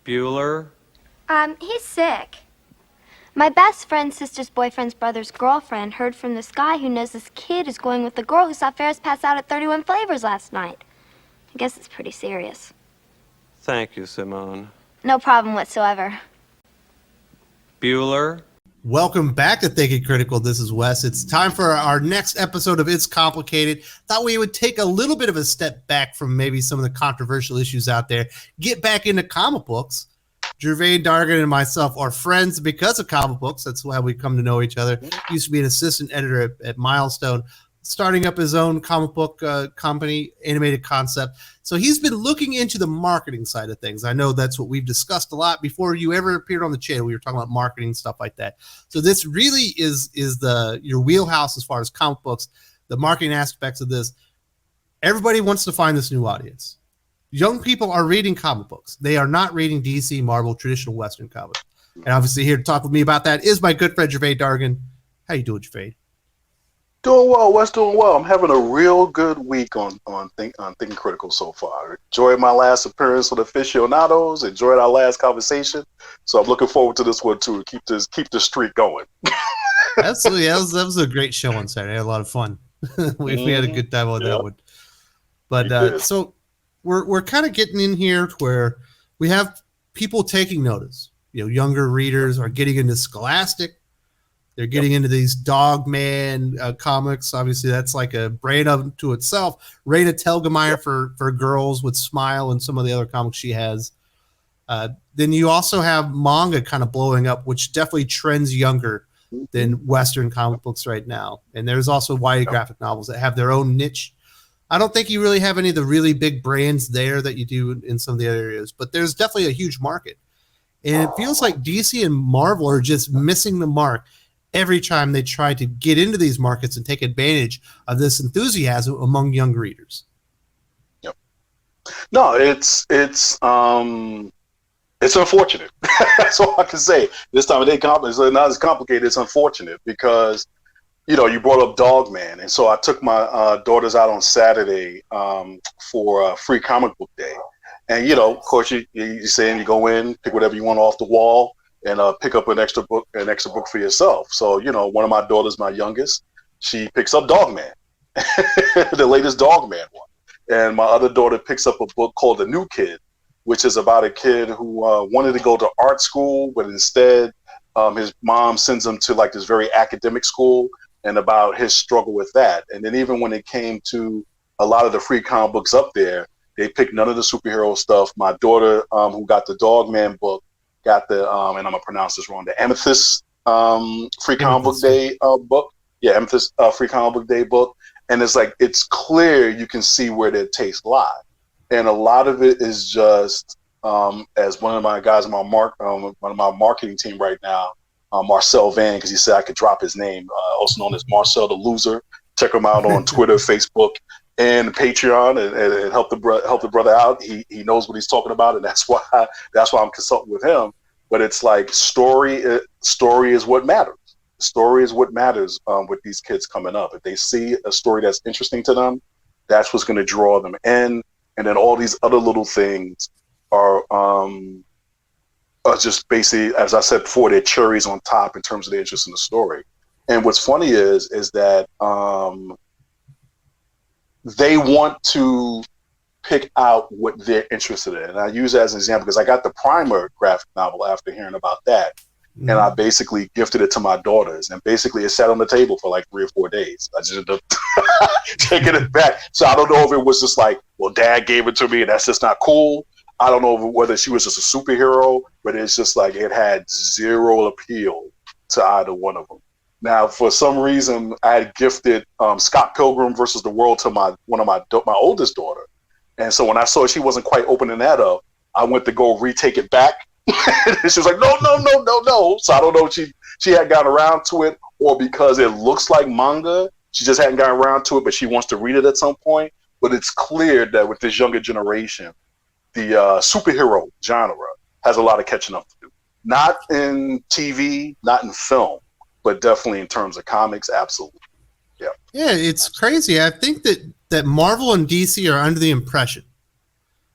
Bueller? He's sick. My best friend's sister's boyfriend's brother's girlfriend heard from this guy who knows this kid is going with the girl who saw Ferris pass out at 31 Flavors last night. I guess it's pretty serious. Thank you, Simone. No problem whatsoever. Bueller? Welcome back to Thinking Critical. This is Wes. It's time for our next episode of It's Complicated. Thought we would take a little bit of a step back from maybe some of the controversial issues out there, get back into comic books. Gevian Dargan and myself are friends because of comic books. That's how we come to know each other. Used to be an assistant editor at Milestone, starting up his own comic book company, Animated Concept. So he's been looking into the marketing side of things. I know that's what we've discussed a lot before you ever appeared on the channel. We were talking about marketing, stuff like that. So this really is your wheelhouse as far as comic books, the marketing aspects of this. Everybody wants to find this new audience. Young people are reading comic books. They are not reading DC, Marvel, traditional Western comics. And obviously here to talk with me about that is my good friend, Gevian Dargan. How you doing, Gevian? Doing well, Wes. Doing well. I'm having a real good week on Thinking Critical so far. Enjoyed my last appearance with Aficionados. Enjoyed our last conversation. So I'm looking forward to this one too. Keep the streak going. Absolutely, that was a great show on Saturday. I had a lot of fun. we had a good time on that one. But so we're kind of getting in here to where we have people taking notice. You know, younger readers are getting into Scholastic. They're getting into these Dogman comics. Obviously, that's like a brand unto itself. Raina Telgemeier for girls with Smile and some of the other comics she has. Then you also have manga kind of blowing up, which definitely trends younger than Western comic books right now. And there's also YA graphic novels that have their own niche. I don't think you really have any of the really big brands there that you do in some of the other areas, but there's definitely a huge market. And it feels like DC and Marvel are just missing the mark every time they try to get into these markets and take advantage of this enthusiasm among young readers. Yep. No, it's unfortunate. That's all I can say. This time of day, it's not as complicated. It's unfortunate because, you know, you brought up Dogman, and so I took my daughters out on Saturday for free comic book day, and you know, of course, you saying you go in, pick whatever you want off the wall, and pick up an extra book for yourself. So, you know, one of my daughters, my youngest, she picks up Dogman, the latest Dogman one. And my other daughter picks up a book called The New Kid, which is about a kid who wanted to go to art school, but instead his mom sends him to like this very academic school, and about his struggle with that. And then even when it came to a lot of the free comic books up there, they picked none of the superhero stuff. My daughter, who got the Dogman book, got the and I'm gonna pronounce this wrong, the Amethyst free comic book day book. Yeah, Amethyst free comic book day book. And it's like, it's clear you can see where their taste lie. And a lot of it is just as one of my guys in my one of my marketing team right now, Marcel Van, because he said I could drop his name, also known as Marcel the Loser. Check him out on Twitter, Facebook, and Patreon, and help the brother out. He knows what he's talking about, and that's why I'm consulting with him. But it's like story is what matters. Story is what matters with these kids coming up. If they see a story that's interesting to them, that's what's going to draw them in. And then all these other little things are just basically, as I said before, they're cherries on top in terms of their interest in the story. And what's funny is that they want to pick out what they're interested in. And I use that as an example because I got the Primer graphic novel after hearing about that. Mm-hmm. And I basically gifted it to my daughters. And basically it sat on the table for like 3 or 4 days. I just ended up taking it back. So I don't know if it was just like, well, Dad gave it to me and that's just not cool. I don't know whether she was just a superhero, but it's just like it had zero appeal to either one of them. Now, for some reason, I had gifted Scott Pilgrim versus the World to one of my oldest daughter. And so when I saw she wasn't quite opening that up, I went to go retake it back. And she was like, no. So I don't know if she had gotten around to it, or because it looks like manga, she just hadn't gotten around to it, but she wants to read it at some point. But it's clear that with this younger generation, the superhero genre has a lot of catching up to do. Not in TV, not in film, but definitely in terms of comics, absolutely. Yeah. Yeah, it's crazy. I think that Marvel and DC are under the impression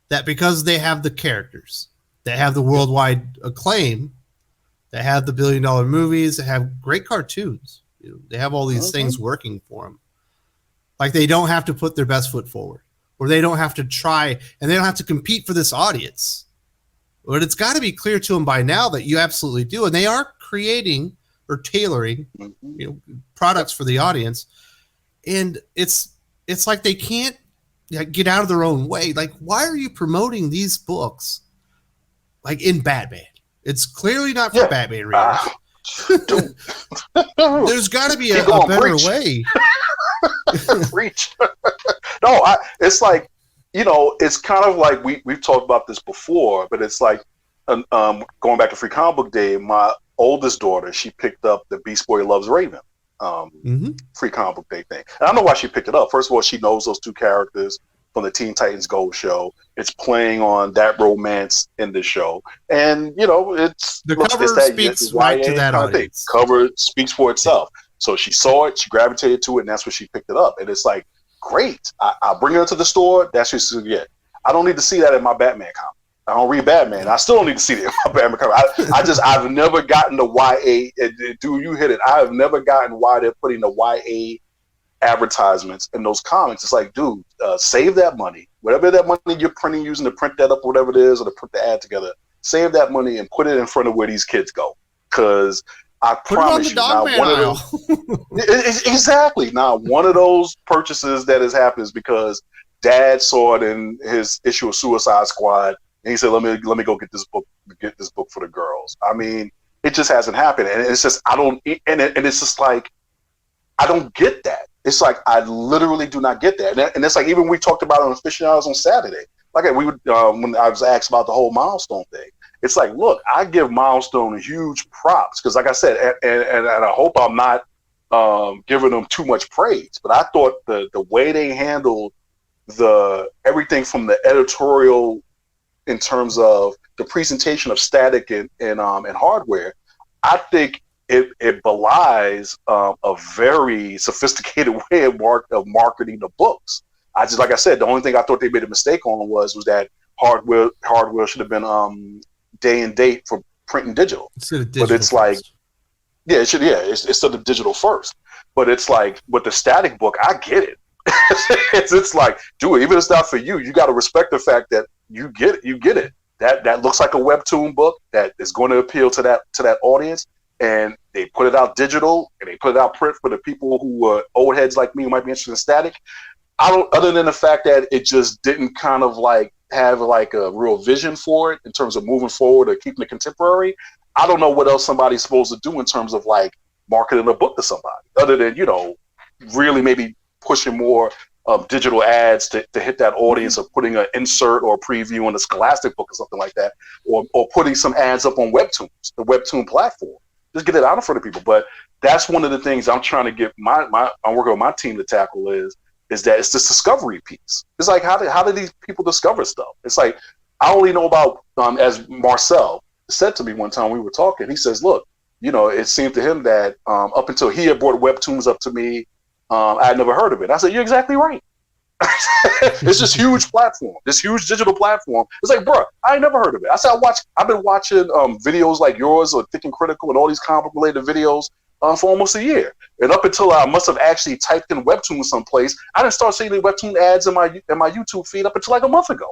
that because they have the characters, that have the worldwide acclaim, that have the billion-dollar movies, that have great cartoons. They have all these things working for them. Like, they don't have to put their best foot forward, or they don't have to try, and they don't have to compete for this audience. But it's got to be clear to them by now that you absolutely do, and they are creating or tailoring, products for the audience. And it's like they can't get out of their own way. Like, why are you promoting these books like in Batman? It's clearly not for Batman readers. There's got to be a better way. Preach. No, it's like, it's kind of like we've talked about this before, but it's like going back to Free Comic Book Day, my oldest daughter, she picked up the Beast Boy Loves Raven Free Comic Book Day thing. And I know why she picked it up. First of all, she knows those two characters from the Teen Titans Go show. It's playing on that romance in the show. And, it's the cover speaks right to that audience. Cover speaks for itself. So she saw it, she gravitated to it, and that's when she picked it up. And it's like, great. I'll bring her to the store. That's what she's going to get. I don't need to see that in my Batman comic. I don't read Batman. I still don't need to see it in my Batman comic. I've never gotten the YA. Dude, you hit it. I have never gotten why they're putting the YA advertisements in those comics. It's like, dude, save that money. Whatever that money you're printing, using to print that up, whatever it is, or to put the ad together, save that money and put it in front of where these kids go. Because I promise you, now one of those, exactly. Now, one of those purchases that has happened is because Dad saw it in his issue of Suicide Squad, and he said, "Let me go get this book for the girls." I mean, it just hasn't happened, and it's just and it's just like, I don't get that. It's like, I literally do not get that, and it's like, even we talked about it on Aficionados on Saturday. Like, we would when I was asked about the whole Milestone thing. It's like, look, I give Milestone huge props because, like I said, and I hope I'm not giving them too much praise, but I thought the way they handled everything from the editorial in terms of the presentation of static and hardware, I think it belies a very sophisticated way of marketing the books. Like I said, the only thing I thought they made a mistake on was that hardware should have been day and date for print and digital. But it's like, instead of digital first. But it's like, with the static book, I get it. it's like, dude, even if it's not for you, you got to respect the fact that you get it. That looks like a webtoon book that is going to appeal to that audience, and they put it out digital and they put it out print for the people who are old heads like me who might be interested in static. Other than the fact that it just didn't kind of like have like a real vision for it in terms of moving forward or keeping it contemporary, I don't know what else somebody's supposed to do in terms of like marketing a book to somebody, other than, really maybe pushing more digital ads to hit that audience, or putting an insert or a preview on a Scholastic book or something like that, or putting some ads up on Webtoons, the Webtoon platform. Just get it out in front of people. But that's one of the things I'm trying to get I'm working with my team to tackle is that it's this discovery piece. It's like, how do these people discover stuff? It's like, I only know about, as Marcel said to me one time we were talking, he says, look, it seemed to him that up until he had brought Webtoons up to me, I had never heard of it. I said, you're exactly right. It's this huge platform, this huge digital platform. It's like, bro, I ain't never heard of it. I said, I've been watching videos like yours or Thick and Critical and all these comic related videos for almost a year. And up until I must have actually typed in Webtoon someplace, I didn't start seeing the Webtoon ads in my YouTube feed up until like a month ago.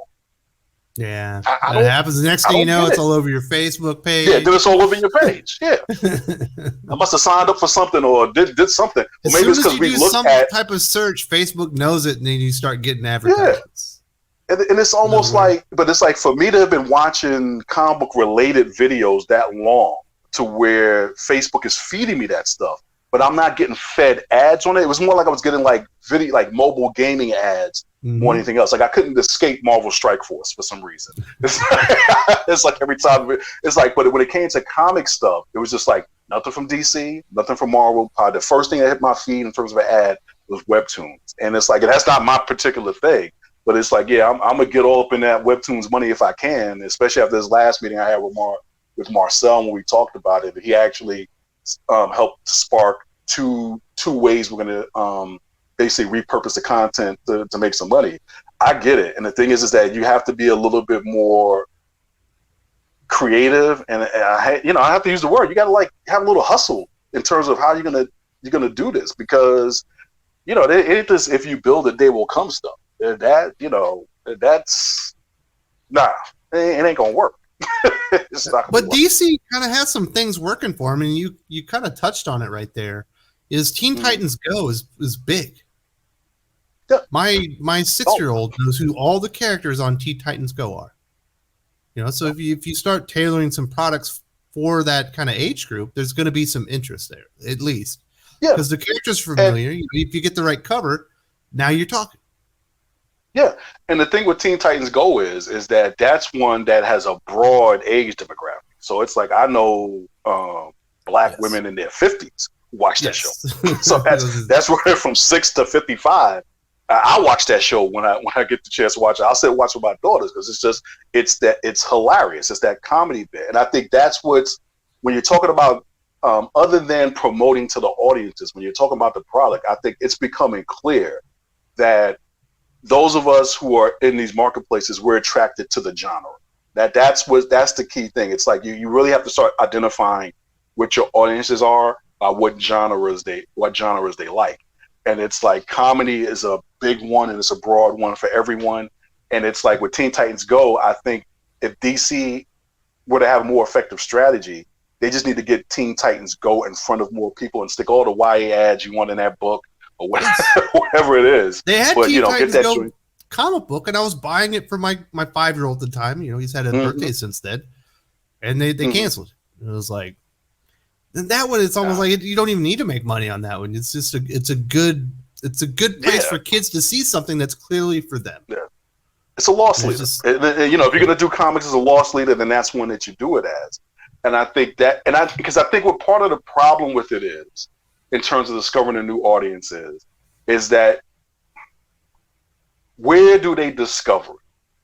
Yeah, that happens. The next thing you know, it's all over your Facebook page. Yeah, then it's all over your page. Yeah, I must have signed up for something or did something. Or maybe it's because we looked at type of search. Facebook knows it, and then you start getting advertisements. Yeah. And it's almost like, but it's like, for me to have been watching comic book related videos that long, to where Facebook is feeding me that stuff, but I'm not getting fed ads on it. It was more like I was getting like mobile gaming ads more than anything else. Like, I couldn't escape Marvel Strike Force for some reason. It's like every time it's like, but when it came to comic stuff, it was just like nothing from DC, nothing from Marvel. Probably the first thing that hit my feed in terms of an ad was Webtoons. And it's like, and that's not my particular thing, but it's like, yeah, I'm gonna get all up in that Webtoons money if I can, especially after this last meeting I had with Marcel when we talked about it. He actually helped spark two ways we're going to basically repurpose the content to make some money. I get it. And the thing is that you have to be a little bit more creative, and I have to use the word. You got to like have a little hustle in terms of how you're gonna do this, because it ain't this if you build it, they will come stuff. That's nah, it ain't gonna work. It's not gonna But work. DC kind of has some things working for him, and you kind of touched on it right there. Is Teen Titans Go is big. Yeah. My 6-year-old knows who all the characters on Teen Titans Go are. So if you start tailoring some products for that kind of age group, there's going to be some interest there, at least. Yeah, because the character's familiar. If you get the right cover, now you're talking. Yeah, and the thing with Teen Titans Go is that that's one that has a broad age demographic. So it's like I know black women in their 50s who watch that show. So that's where from 6 to 55. I watch that show when I get the chance to watch it. I'll sit and watch with my daughters because it's hilarious. It's that comedy bit, and I think that's what's when you're talking about other than promoting to the audiences. When you're talking about the product, I think it's becoming clear that those of us who are in these marketplaces, we're attracted to the genre. That's the key thing. It's like you really have to start identifying what your audiences are by what genres they like. And it's like comedy is a big one and it's a broad one for everyone. And it's like with Teen Titans Go, I think if DC were to have a more effective strategy, they just need to get Teen Titans Go in front of more people and stick all the YA ads you want in that book or whatever it is. They had but, Teen Titans get that Go comic book, and I was buying it for my 5-year-old at the time. He's had a birthday since then, and they canceled it. It was like that one. It's almost like you don't even need to make money on that one. It's just it's a good place for kids to see something that's clearly for them. Yeah. It's a loss leader. If you're going to do comics as a loss leader, then that's one that you do it as. And I think because I think what part of the problem with it is, in terms of discovering a new audience, is that where do they discover it?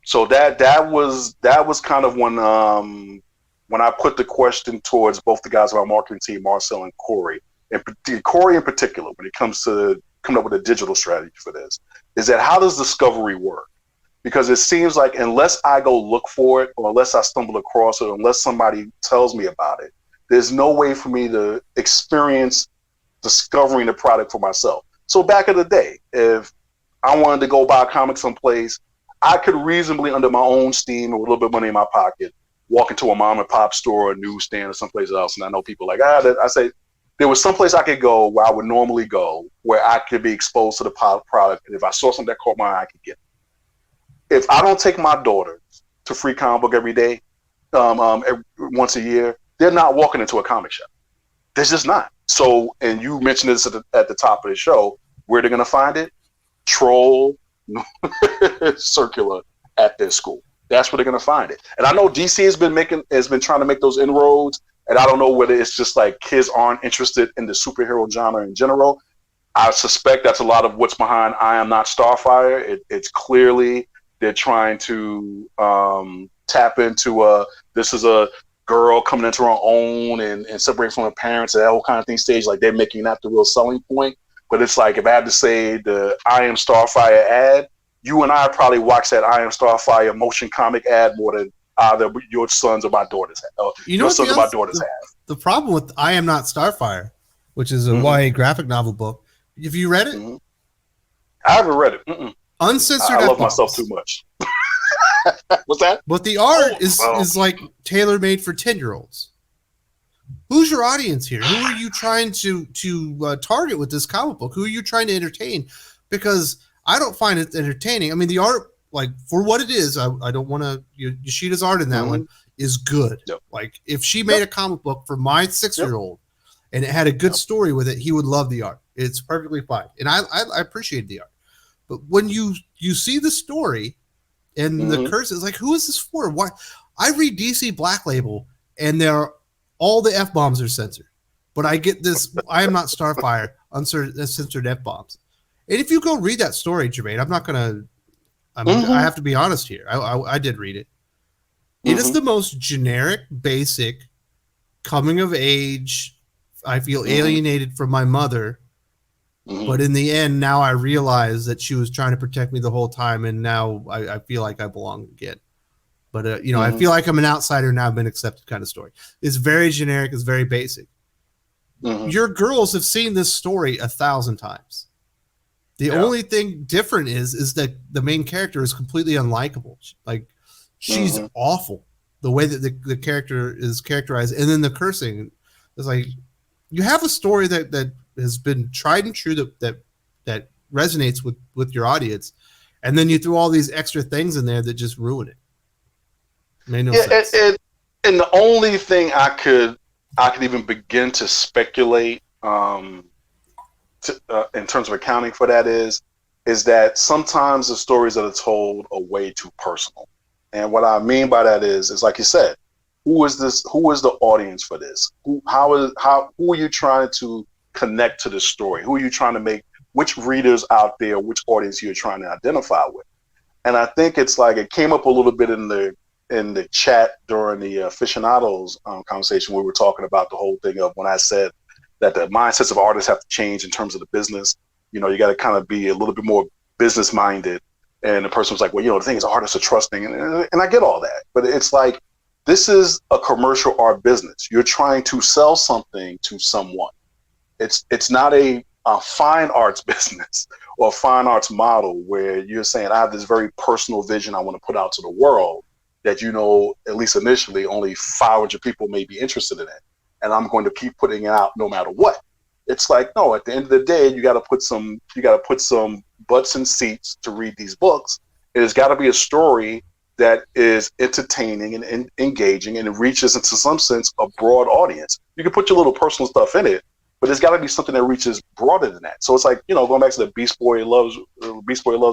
So that was kind of when I put the question towards both the guys on our marketing team, Marcel and Corey, and Corey in particular, when it comes to coming up with a digital strategy for this, is that how does discovery work? Because it seems like unless I go look for it, or unless I stumble across it, or unless somebody tells me about it, there's no way for me to experience discovering the product for myself. So back in the day, if I wanted to go buy a comic someplace, I could reasonably, under my own steam, with a little bit of money in my pocket, walk into a mom and pop store or a newsstand or someplace else. And I know people like, I say, there was someplace I could go where I would normally go, where I could be exposed to the product. And if I saw something that caught my eye, I could get it. If I don't take my daughters to Free Comic Book every day, once a year, they're not walking into a comic shop. They're just not. So, and you mentioned this at the top of the show, where they're going to find it? Troll, circular at their school. That's where they're going to find it. And I know DC has been trying to make those inroads, and I don't know whether it's just like kids aren't interested in the superhero genre in general. I suspect that's a lot of what's behind I Am Not Starfire. It's clearly they're trying to tap into this is a girl coming into her own and separating from her parents and that whole kind of thing stage. Like they're making that the real selling point. But it's like if I had to say the I Am Starfire ad, you and I probably watch that I Am Starfire motion comic ad more than either your sons or my daughters have. Your sons or my daughters have. The problem with I Am Not Starfire, which is a YA graphic novel book, have you read it? I haven't read it. Uncensored. I love myself too much. What's that? But the art is like tailor-made for 10-year-olds. Who's your audience here? Who are you trying to target with this comic book? Who are you trying to entertain? Because I don't find it entertaining. I mean, the art, like for what it is, I don't want to. Yoshida's art in that one is good. Yep. Like if she made a comic book for my 6-year-old and it had a good story with it, he would love the art. It's perfectly fine, and I appreciate the art. But when you see the story and the curse, it's like, who is this for? Why? I read DC Black Label, and all the F-bombs are censored. But I get this, I Am Not Starfire, uncensored F-bombs. And if you go read that story, Jermaine, I'm not going to, I have to be honest here. I did read it. It is the most generic, basic, coming of age, I feel alienated from my mother. But in the end, now I realize that she was trying to protect me the whole time, and now I feel like I belong again. But I feel like I'm an outsider now, I've been accepted kind of story. It's very generic, it's very basic. Your girls have seen this story 1,000 times. The only thing different is that the main character is completely unlikable. Like, she's awful. The way that the character is characterized, and then the cursing is like, you have a story that has been tried and true that resonates with your audience, and then you throw all these extra things in there that just ruin it. Made no sense. And the only thing I could even begin to speculate in terms of accounting for that is that sometimes the stories that are told are way too personal. And what I mean by that is like you said, who is the audience for this? Who are you trying to connect to the story? Who are you trying to make, which readers out there, which audience you're trying to identify with? And I think it's like, it came up a little bit in the chat during the aficionados conversation. We were talking about the whole thing of when I said that the mindsets of artists have to change in terms of the business. You got to kind of be a little bit more business minded. And the person was like, well, the thing is, artists are trusting. And I get all that. But it's like, this is a commercial art business. You're trying to sell something to someone. It's not a fine arts business or a fine arts model where you're saying, I have this very personal vision I want to put out to the world that, at least initially, only 500 people may be interested in it. And I'm going to keep putting it out no matter what. It's like, no, at the end of the day, you got to put some butts in seats to read these books. It's got to be a story that is entertaining and engaging, and it reaches, into some sense, a broad audience. You can put your little personal stuff in it, but it's got to be something that reaches broader than that. So it's like, going back to the Beast Boy loves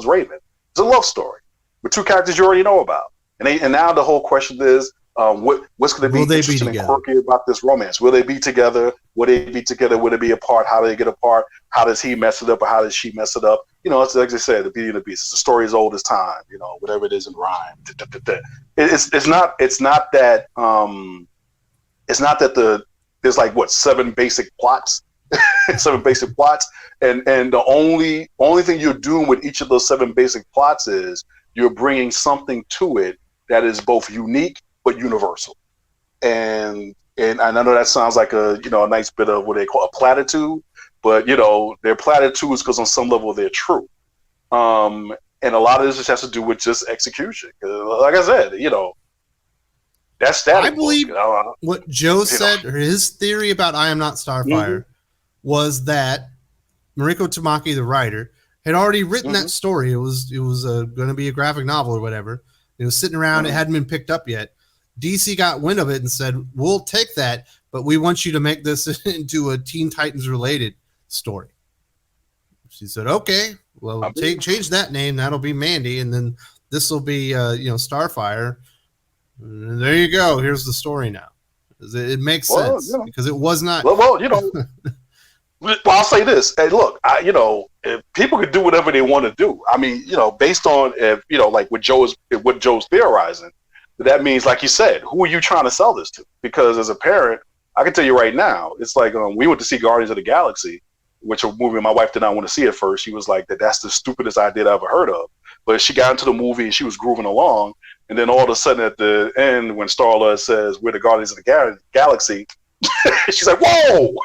Raven. It's a love story with two characters you already know about, and now the whole question is, what's going to be interesting and quirky about this romance? Will they be together? Will they be together? Will they be apart? How do they get apart? How does he mess it up, or how does she mess it up? It's like I said, the Beauty and the Beast. It's a story as old as time. Whatever it is in rhyme. It's not that there's like 7 basic plots, 7 basic plots, and the only thing you're doing with each of those 7 basic plots is you're bringing something to it that is both unique but universal. And I know that sounds like a nice bit of what they call a platitude, but they're platitudes because on some level they're true. And a lot of this just has to do with just execution. Like I said, that's static. I believe what Joe said, or his theory about I Am Not Starfire, was that Mariko Tamaki, the writer, had already written that story. It was going to be a graphic novel or whatever. It was sitting around. It hadn't been picked up yet. DC got wind of it and said, we'll take that, but we want you to make this into a Teen Titans related story. She said, okay, well, change that name. That'll be Mandy. And then this will be, Starfire. And there you go. Here's the story now. It makes sense because it was not. Well, I'll say this. Hey, look, if people could do whatever they want to do. I mean, based on, like what Joe's theorizing, that means, like you said, who are you trying to sell this to? Because as a parent, I can tell you right now, it's like we went to see Guardians of the Galaxy, which a movie my wife did not want to see at first. She was like, that's the stupidest idea I ever heard of. But she got into the movie and she was grooving along. And then all of a sudden at the end, when Star-Lord says, we're the Guardians of the Galaxy, she's like, whoa!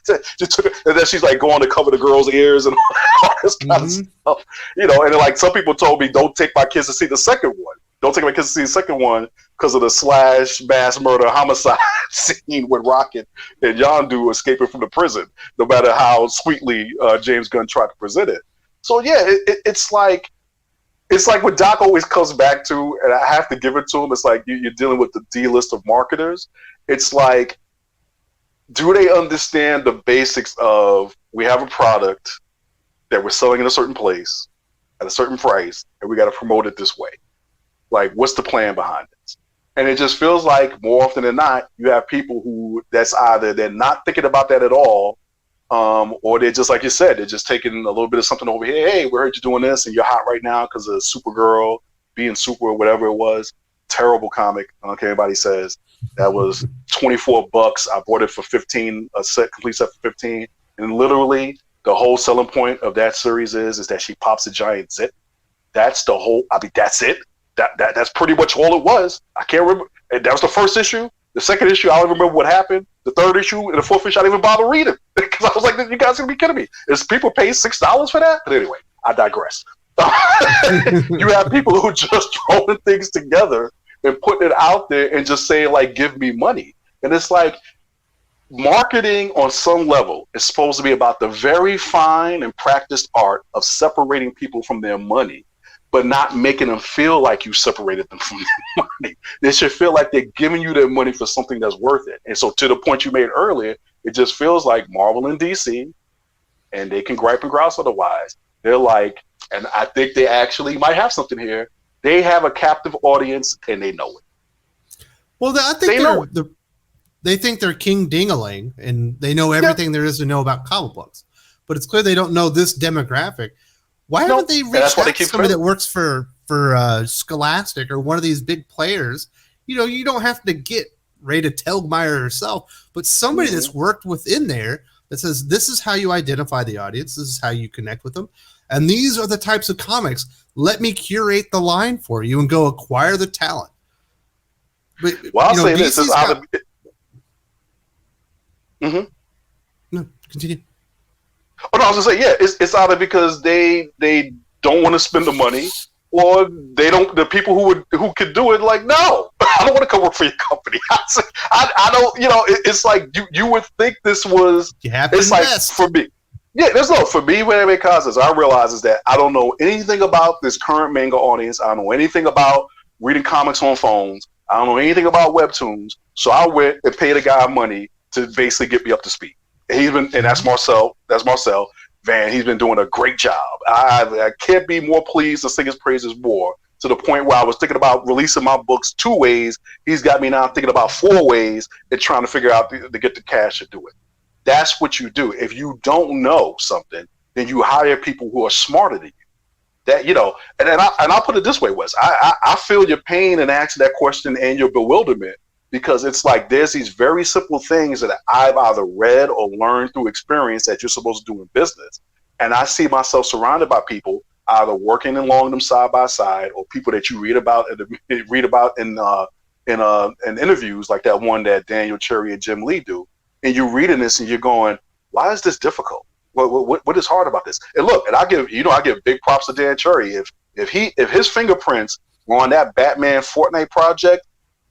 And then she's like going to cover the girl's ears and all this kind of stuff. And then, like, some people told me, don't take my kids to see the second one. Don't take my kids to see the second one because of the slash mass murder homicide scene with Rocket and Yondu escaping from the prison, no matter how sweetly James Gunn tried to present it. So yeah, it's like what Doc always comes back to, and I have to give it to him. It's like you're dealing with the D-list of marketers. It's like, do they understand the basics of, we have a product that we're selling in a certain place at a certain price, and we got to promote it this way? Like, what's the plan behind this? And it just feels like more often than not, you have people who that's either they're not thinking about that at all, or they're just, like you said, they're just taking a little bit of something over here. Hey, we heard you doing this and you're hot right now because of Supergirl being super or whatever it was. Terrible comic. I don't care what anybody says. That was $24. I bought it for $15, complete set for $15. And literally the whole selling point of that series is that she pops a giant zit. That's the whole, that's it. That's pretty much all it was. I can't remember. And that was the first issue. The second issue, I don't remember what happened. The third issue and the fourth issue, I didn't even bother reading because I was like, "You guys are gonna be kidding me? Is people pay $6 for that?" But anyway, I digress. You have people who just throwing things together and putting it out there and just saying like, "Give me money," and it's like marketing on some level is supposed to be about the very fine and practiced art of separating people from their money, but not making them feel like you separated them from their money. They should feel like they're giving you their money for something that's worth it. And so to the point you made earlier, it just feels like Marvel and DC, and they can gripe and grouse otherwise. They're like, and I think they actually might have something here. They have a captive audience and they know it. Well, I think they think they're King Ding-a-ling and they know everything there is to know about comic books. But it's clear they don't know this demographic. Why haven't they reached out to somebody that works for Scholastic or one of these big players? You know, you don't have to get Rita Telgemeier herself, but somebody that's worked within there that says, this is how you identify the audience, this is how you connect with them, and these are the types of comics. Let me curate the line for you and go acquire the talent. But, well, I'll say this is out of... No, continue. Oh, no, I was gonna say, yeah, it's either because they don't want to spend the money, or they don't. The people who could do it, like, no, I don't want to come work for your company. I don't. You know, it's like you would think this was. You have to invest. For me. Yeah, for me when I make causes, I realize is that I don't know anything about this current manga audience. I don't know anything about reading comics on phones. I don't know anything about webtoons. So I went and paid a guy money to basically get me up to speed. And that's Marcel. That's Marcel Van. He's been doing a great job. I can't be more pleased to sing his praises more, to the point where I was thinking about releasing my books 2 ways. He's got me now thinking about 4 ways and trying to figure out to get the cash to do it. That's what you do. If you don't know something, then you hire people who are smarter than you. That, you know, and I'll put it this way, Wes. I feel your pain in asking that question and your bewilderment. Because it's like there's these very simple things that I've either read or learned through experience that you're supposed to do in business. And I see myself surrounded by people either working along them side by side, or people that you read about in interviews like that one that Daniel Cherry and Jim Lee do. And you're reading this and you're going, why is this difficult? What is hard about this? And look, and I give big props to Dan Cherry. If his fingerprints were on that Batman Fortnite project,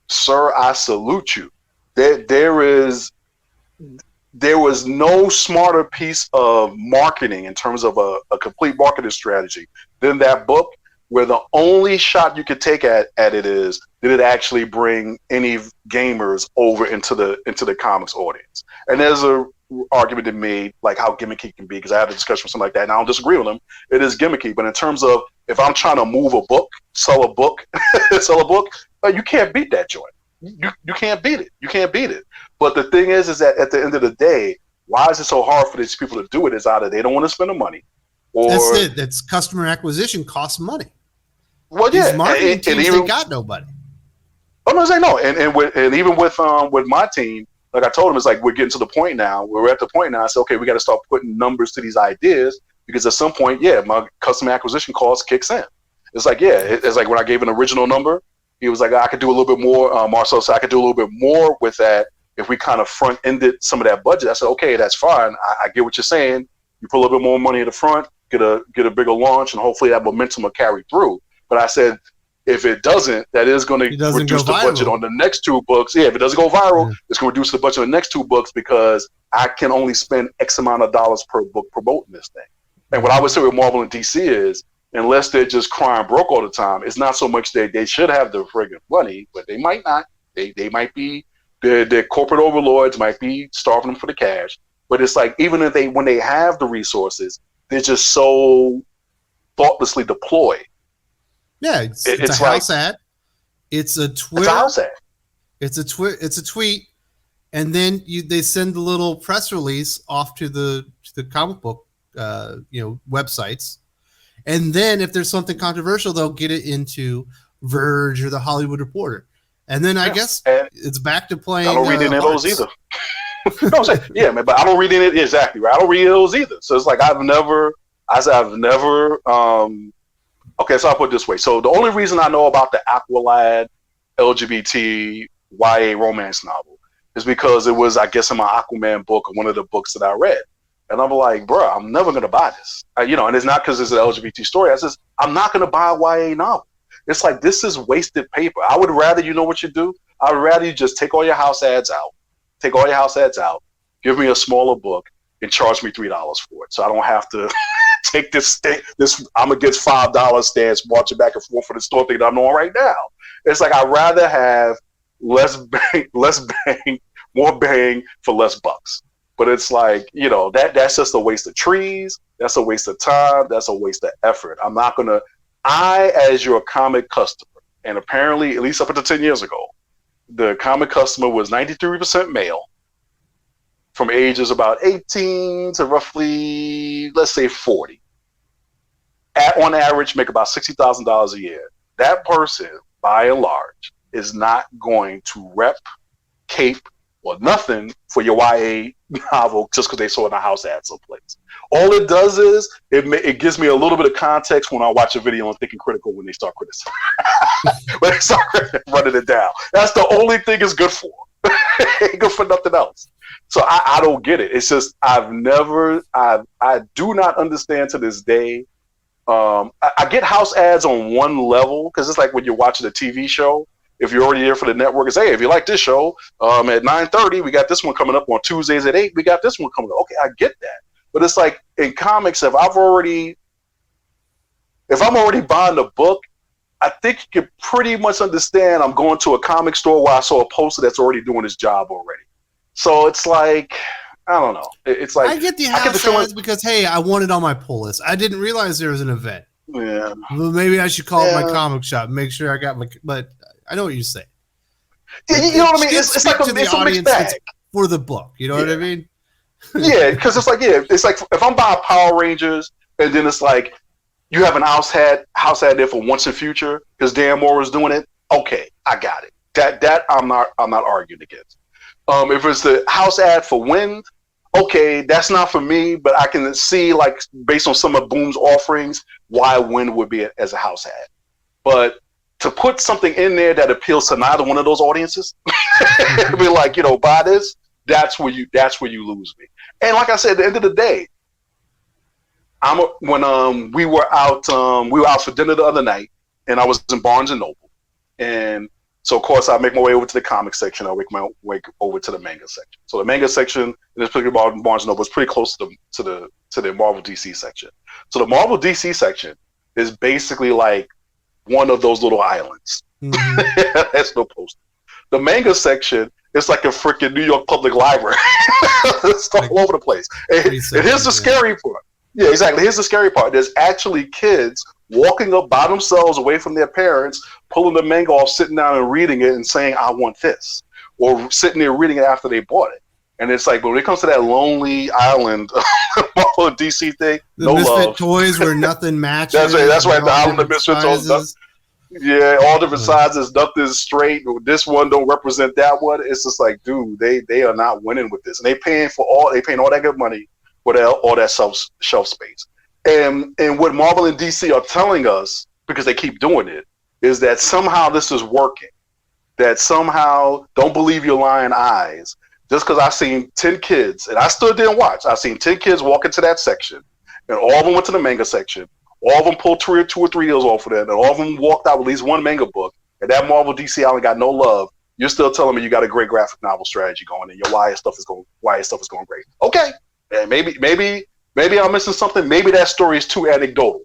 sir, I salute you. There was no smarter piece of marketing in terms of a complete marketing strategy than that book, where the only shot you could take at it is, did it actually bring any gamers over into the comics audience? And there's a argument to me like how gimmicky it can be, because I had a discussion with something like that, and I don't disagree with him. It is gimmicky, but in terms of if I'm trying to move a book, sell a book, you can't beat that joint. You can't beat it. You can't beat it. But the thing is that at the end of the day, why is it so hard for these people to do it? Is either they don't want to spend the money, or that's it. That's customer acquisition costs money. Well, yeah, these marketing teams, they got nobody. I'm not saying no, and even with my team, like I told them, it's like we're getting to the point now. We're at the point now. I said, okay, we got to start putting numbers to these ideas, because at some point, yeah, my customer acquisition cost kicks in. It's like, yeah, it's like when I gave an original number, he was like, I could do a little bit more. Marcel said I could do a little bit more with that if we kind of front-ended some of that budget. I said, okay, that's fine. I get what you're saying. You put a little bit more money in the front, get a bigger launch, and hopefully that momentum will carry through. But I said, if it doesn't, that is going to reduce the budget on the next 2 books. Yeah, if it doesn't go viral, it's going to reduce the budget on the next 2 books, because I can only spend X amount of dollars per book promoting this thing. And what I would say with Marvel and DC is, unless they're just crying broke all the time, it's not so much they should have the friggin' money, but they might not. They might be, their corporate overlords might be starving them for the cash. But it's like, even if when they have the resources, they're just so thoughtlessly deployed. Yeah, it's a house ad. It's a Twitter. It's a house ad. It's a tweet, and then they send a little press release off to the comic book websites, and then if there's something controversial, they'll get it into Verge or the Hollywood Reporter, and then I guess it's back to playing. I don't read any of those either. No, I'm saying, yeah, man, but I don't read any exactly right. I don't read those either. So it's like I've never Okay, so I'll put it this way. So the only reason I know about the Aqualad LGBT YA romance novel is because it was, I guess, in my Aquaman book or one of the books that I read. And I'm like, bro, I'm never going to buy this. And it's not because it's an LGBT story. I says, I'm not going to buy a YA novel. It's like, this is wasted paper. I would rather, you know what you do? I would rather you just take all your house ads out. Give me a smaller book, and charge me $3 for it. So I don't have to take this I'm against $5 stance, marching back and forth for the store thing that I'm on right now. It's like, I'd rather have less bang, more bang for less bucks. But it's like, that's just a waste of trees. That's a waste of time. That's a waste of effort. As your comic customer, and apparently, at least up until 10 years ago, the comic customer was 93% male, from ages about 18 to roughly, let's say, 40. On average, make about $60,000 a year. That person, by and large, is not going to rep, cape, or nothing for your YA novel just because they saw it in a house ad someplace. All it does is it gives me a little bit of context when I watch a video on Thinking Critical when they start criticizing, when they start running it down. That's the only thing it's good for. It ain't good for nothing else. So I don't get it. It's just I do not understand to this day. I get house ads on one level because it's like when you're watching a TV show. If you're already there for the network, it's, hey, if you like this show, at 9:30, we got this one coming up. On Tuesdays at 8, we got this one coming up. Okay, I get that. But it's like in comics, if I'm already buying the book, I think you can pretty much understand I'm going to a comic store where I saw a poster that's already doing its job already. So it's like, I don't know. It's like I get the house ads because, hey, I want it on my pull list. I didn't realize there was an event. Yeah. Well, maybe I should call it my comic shop. Make sure I got but I know what you're saying. Yeah, you know what I mean? It's like a mixed bag for the book. You know what I mean? Yeah, because it's like if I'm buying Power Rangers and then it's like you have an house ad there for Once and Future because Dan Moore is doing it. Okay, I got it. That I'm not arguing against. If it's the house ad for Wind, okay, that's not for me, but I can see, like, based on some of Boom's offerings, why Wind would be as a house ad. But to put something in there that appeals to neither one of those audiences, be like, buy this, that's where you lose me. And like I said, at the end of the day, when we were out for dinner the other night, and I was in Barnes and Noble, and so of course I make my way over to the comic section. I make my way over to the manga section. So the manga section in this particular Barnes and Noble is pretty close to the Marvel DC section. So the Marvel DC section is basically like one of those little islands. Mm-hmm. That's no poster. The manga section is like a freaking New York Public Library. It's all over the place. And here's the scary part. Yeah, exactly. Here's the scary part. There's actually kids walking up by themselves away from their parents, pulling the manga off, sitting down and reading it and saying, I want this. Or sitting there reading it after they bought it. And it's like, but when it comes to that lonely island Marvel DC thing, the Misfit toys where nothing matches. That's right. The island of Misfit toys. Yeah, all different sizes, nothing's straight. This one don't represent that one. It's just like, dude, they are not winning with this. And they paying all that good money for all that shelf space. And what Marvel and DC are telling us, because they keep doing it, is that somehow this is working. That somehow, don't believe your lying eyes. Just because I seen 10 kids, and I still didn't watch. I seen 10 kids walk into that section, and all of them went to the manga section. All of them pulled two or three deals off of them, and all of them walked out with at least one manga book. And that Marvel DC Island got no love. You're still telling me you got a great graphic novel strategy going, and your YA stuff is going great. Okay, and maybe I'm missing something. Maybe that story is too anecdotal.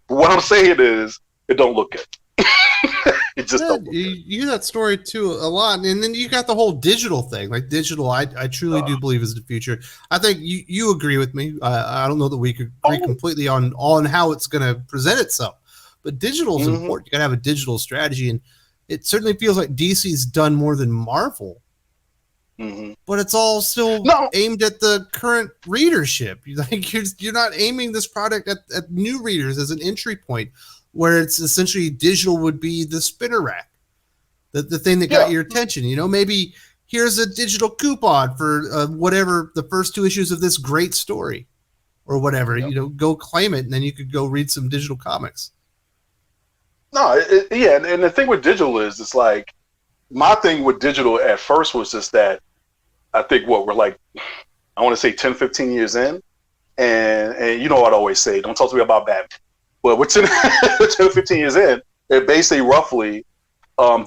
But what I'm saying is, it don't look good. It just don't look good. You hear that story too a lot, and then you got the whole digital thing. Like digital, I truly do believe is the future. I think you agree with me. I don't know that we could agree completely on how it's going to present itself, but digital is important. You got to have a digital strategy, and it certainly feels like DC's done more than Marvel. Mm-hmm. But it's all still aimed at the current readership. You're not aiming this product at new readers as an entry point, where it's essentially digital would be the spinner rack, the thing that got your attention. Maybe here's a digital coupon for whatever the first 2 issues of this great story, or whatever. Go claim it, and then you could go read some digital comics. No, yeah, and the thing with digital is, it's like, my thing with digital at first was just that I think what we're like, I want to say 10, 15 years in, and you know what I always say, don't talk to me about Batman. But we're 10, 10 15 years in, it basically roughly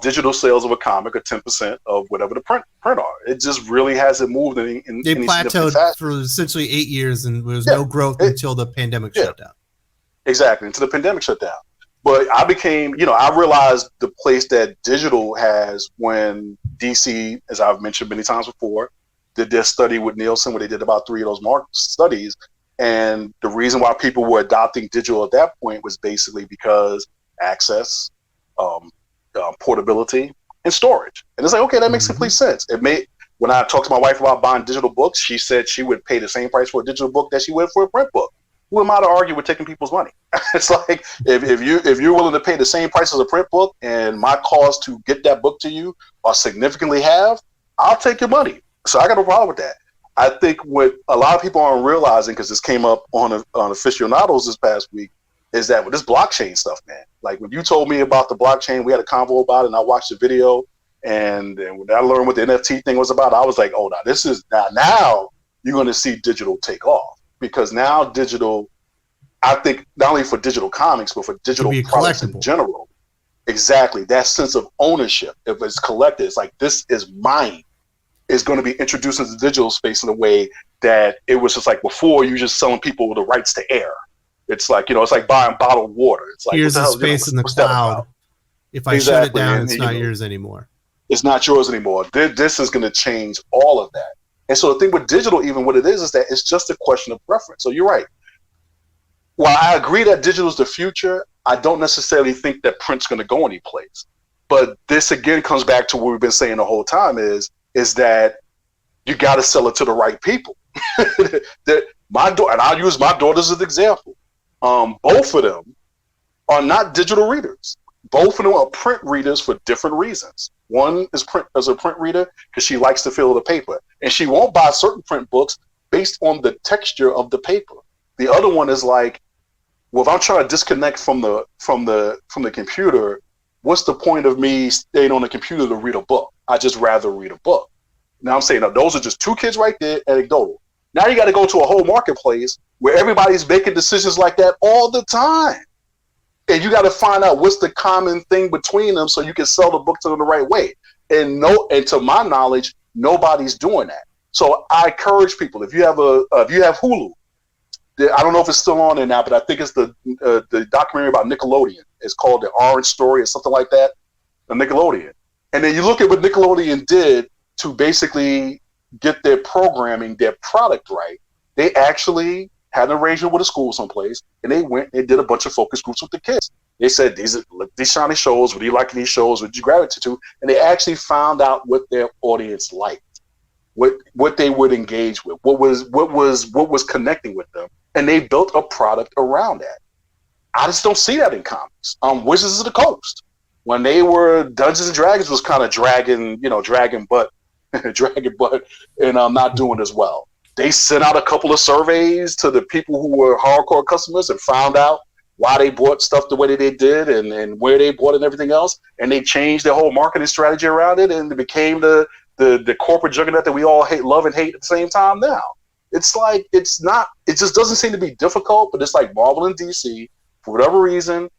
digital sales of a comic are 10% of whatever the print are. It just really hasn't moved in They any plateaued for essentially 8 years, and there was no growth until the pandemic shut down. Exactly, until the pandemic shut down. But I became, I realized the place that digital has when DC, as I've mentioned many times before, did their study with Nielsen, where they did about 3 of those studies. And the reason why people were adopting digital at that point was basically because access, portability, and storage. And it's like, okay, that makes complete sense. When I talked to my wife about buying digital books, she said she would pay the same price for a digital book that she would for a print book. Who am I to argue with taking people's money? It's like, if you're willing to pay the same price as a print book and my cost to get that book to you are significantly halved, I'll take your money. So I got no problem with that. I think what a lot of people aren't realizing, because this came up on Aficionados this past week, is that with this blockchain stuff, man, like when you told me about the blockchain, we had a convo about it, and I watched the video, and when I learned what the NFT thing was about, I was like, oh, now you're going to see digital take off, because now digital, I think not only for digital comics, but for digital products in general, exactly, that sense of ownership, if it's collected, it's like, this is mine, is going to be introduced into the digital space in a way that it was just like before, you just selling people the rights to air. It's like, it's like buying bottled water. It's like, here's the space in the cloud. If I shut it down, it's not yours anymore. It's not yours anymore. This is going to change all of that. And so the thing with digital, even what it is that it's just a question of preference. So you're right. While I agree that digital is the future, I don't necessarily think that print's going to go anyplace. But this again comes back to what we've been saying the whole time is that you got to sell it to the right people. And I'll use my daughters as an example. Both of them are not digital readers. Both of them are print readers for different reasons. One is as a print reader because she likes the feel of the paper, and she won't buy certain print books based on the texture of the paper. The other one is like, well, if I'm trying to disconnect from the computer, what's the point of me staying on the computer to read a book? I just rather read a book. Now I'm saying, now those are just two kids right there, anecdotal. Now you got to go to a whole marketplace where everybody's making decisions like that all the time. And you got to find out what's the common thing between them so you can sell the book to them the right way. And to my knowledge, nobody's doing that. So I encourage people, if you have Hulu, I don't know if it's still on there now, but I think it's the documentary about Nickelodeon. It's called The Orange Story or something like that, the Nickelodeon. And then you look at what Nickelodeon did to basically get their programming, their product right. They actually had an arrangement with a school someplace, and they went and did a bunch of focus groups with the kids. They said, these shiny shows, what do you like in these shows, what did you gravitate to? And they actually found out what their audience liked, what they would engage with, what was connecting with them. And they built a product around that. I just don't see that in comics. Wizards of the Coast, when they were Dungeons and Dragons was kind of dragging butt, and not doing as well. They sent out a couple of surveys to the people who were hardcore customers and found out why they bought stuff the way that they did and where they bought it and everything else. And they changed their whole marketing strategy around it, and it became the corporate juggernaut that we all love and hate at the same time now. It's like, it just doesn't seem to be difficult, but it's like Marvel and DC, for whatever reason,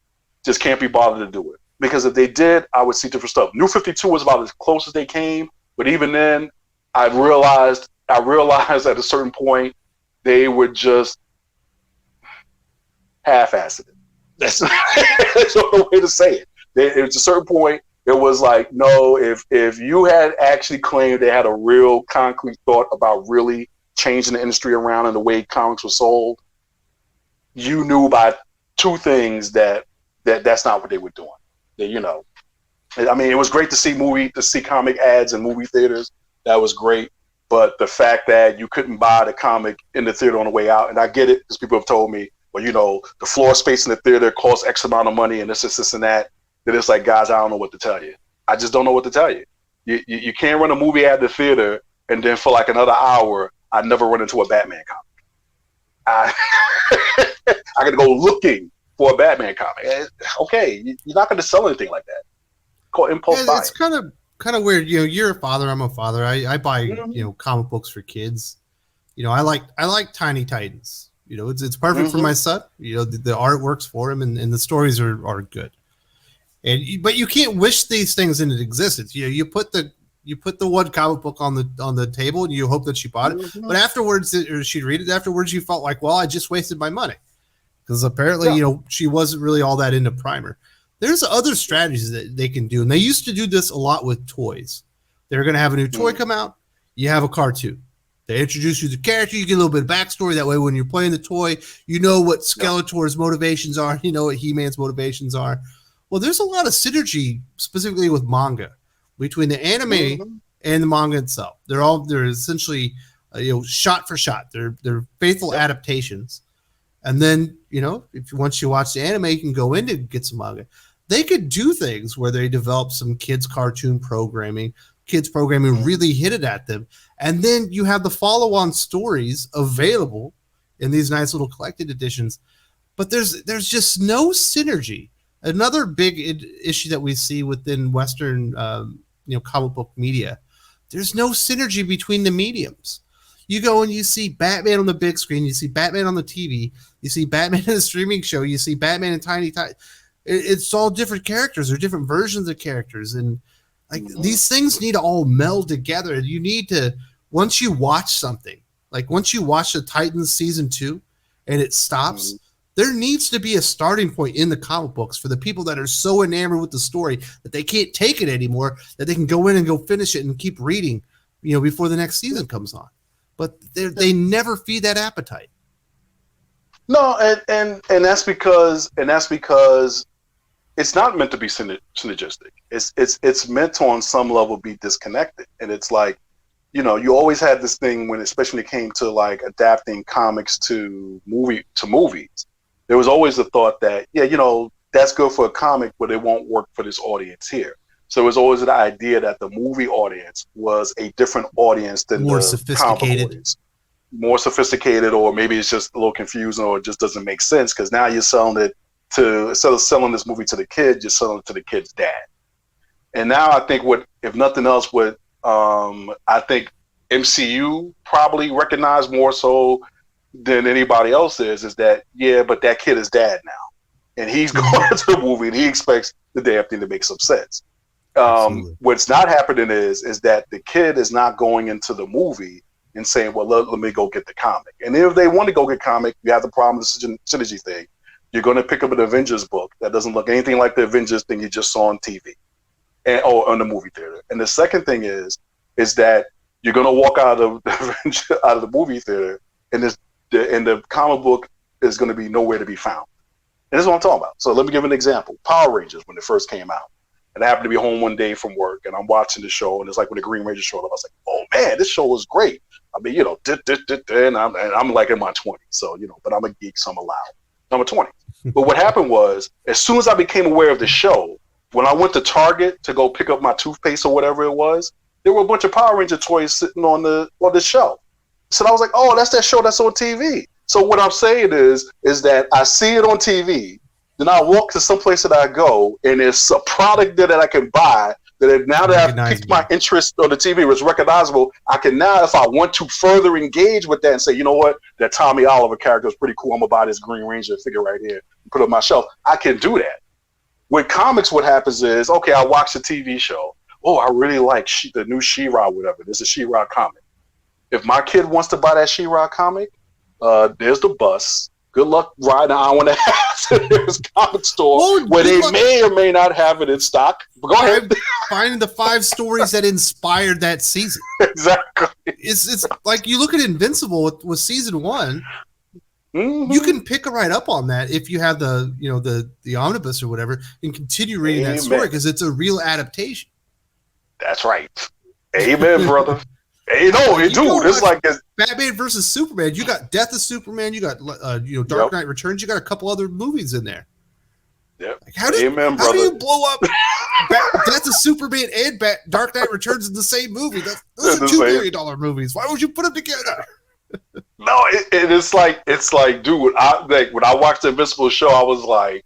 just can't be bothered to do it. Because if they did, I would see different stuff. New 52 was about as close as they came, but even then, I realized at a certain point, they were just half-assed it. That's the only way to say it. At a certain point, it was like, no, if you had actually claimed they had a real concrete thought about really changing the industry around and the way comics were sold, you knew by two things that's not what they were doing. I mean, it was great to see comic ads in movie theaters. That was great. But the fact that you couldn't buy the comic in the theater on the way out, and I get it because people have told me, well, the floor space in the theater costs X amount of money and this and that. That it's like, guys, I don't know what to tell you. I just don't know what to tell you. You can't run a movie at the theater and then for like another hour, I never run into a Batman comic. I got to go looking for a Batman comic. Okay, you're not going to sell anything like that. Called impulse buying. It's kind of weird. You know, you're a father. I'm a father. I buy comic books for kids. You know, I like Tiny Titans. You know, it's perfect for my son. You know, the art works for him, and the stories are good. But you can't wish these things into existence. You know, you put the one comic book on the table, and you hope that she bought it. But afterwards, or she'd read it. Afterwards, you felt like, well, I just wasted my money, because apparently, you know, she wasn't really all that into Primer. There's other strategies that they can do, and they used to do this a lot with toys. They're going to have a new toy come out. You have a cartoon. They introduce you to the character. You get a little bit of backstory. That way, when you're playing the toy, you know what Skeletor's motivations are. You know what He-Man's motivations are. Well, there's a lot of synergy, specifically with manga, between the anime and the manga itself. They're essentially shot for shot. They're faithful adaptations. And then, you know, once you watch the anime, you can go in and get some manga. They could do things where they develop some kids cartoon programming. Kids programming really hit it at them. And then you have the follow-on stories available in these nice little collected editions. But there's just no synergy. Another big issue that we see within Western comic book media, there's no synergy between the mediums. You go and you see Batman on the big screen, you see Batman on the TV, you see Batman in a streaming show, you see Batman in Tiny. It's all different characters or different versions of characters, and like these things need to all meld together. You need to, once you watch something, like once you watch the Titans season 2 and it stops, there needs to be a starting point in the comic books for the people that are so enamored with the story that they can't take it anymore, that they can go in and go finish it and keep reading, you know, before the next season comes on. But they never feed that appetite. No, and that's because it's not meant to be synergistic. It's meant to, on some level, be disconnected. And it's like, you know, you always had this thing when, especially when it came to like adapting comics to movies. There was always the thought that, yeah, you know, that's good for a comic, but it won't work for this audience here. So it was always the idea that the movie audience was a different audience than more the sophisticated comic audience. More sophisticated, or maybe it's just a little confusing, or it just doesn't make sense, because now you're selling it to, instead of selling this movie to the kid, you're selling it to the kid's dad. And now I think if nothing else, I think MCU probably recognized more so than anybody else is that, yeah, but that kid is dad now. And he's going to the movie and he expects the damn thing to make some sense. What's not happening is that the kid is not going into the movie and saying, well, let me go get the comic. And if they want to go get comic, you have the problem with the synergy thing. You're going to pick up an Avengers book that doesn't look anything like the Avengers thing you just saw on TV or on the movie theater. And the second thing is that you're going to walk out of the movie theater and the comic book is going to be nowhere to be found. And this is what I'm talking about. So let me give an example. Power Rangers, when it first came out. And I happened to be home one day from work, and I'm watching the show, and it's like when the Green Ranger showed up, I was like, oh, man, this show was great. I mean, you know, and I'm like in my 20s, so, you know, but I'm a geek, so I'm allowed. I'm a 20. But what happened was, as soon as I became aware of the show, when I went to Target to go pick up my toothpaste or whatever it was, there were a bunch of Power Ranger toys sitting on the shelf. So I was like, oh, that's that show that's on TV. So what I'm saying is that I see it on TV, then I walk to some place that I go, and it's a product there that I can buy, now that I've piqued my interest on the TV, was recognizable. I can now, if I want to further engage with that and say, you know what, that Tommy Oliver character is pretty cool, I'm going to buy this Green Ranger figure right here and put it on my shelf, I can do that. With comics, what happens is, okay, I watch the TV show. Oh, I really like the new She-Ra, whatever. There's a She-Ra comic. If my kid wants to buy that She-Ra comic, there's the bus. Good luck riding an hour and a half to this comic store where they may or may not have it in stock. But go ahead. Finding the 5 stories that inspired that season. Exactly. It's like you look at Invincible with season 1. You can pick right up on that if you have the omnibus or whatever and continue reading that story, because it's a real adaptation. That's right. Amen, brother. Hey, no, dude, it's like Batman versus Superman. You got Death of Superman. You got Dark Knight Returns. You got a couple other movies in there. Yep. Like, how do you blow up Death of Superman and Dark Knight Returns in the same movie? Those are $2 billion movies. Why would you put them together? No, it's like, dude, when I watched the Invincible show, I was like,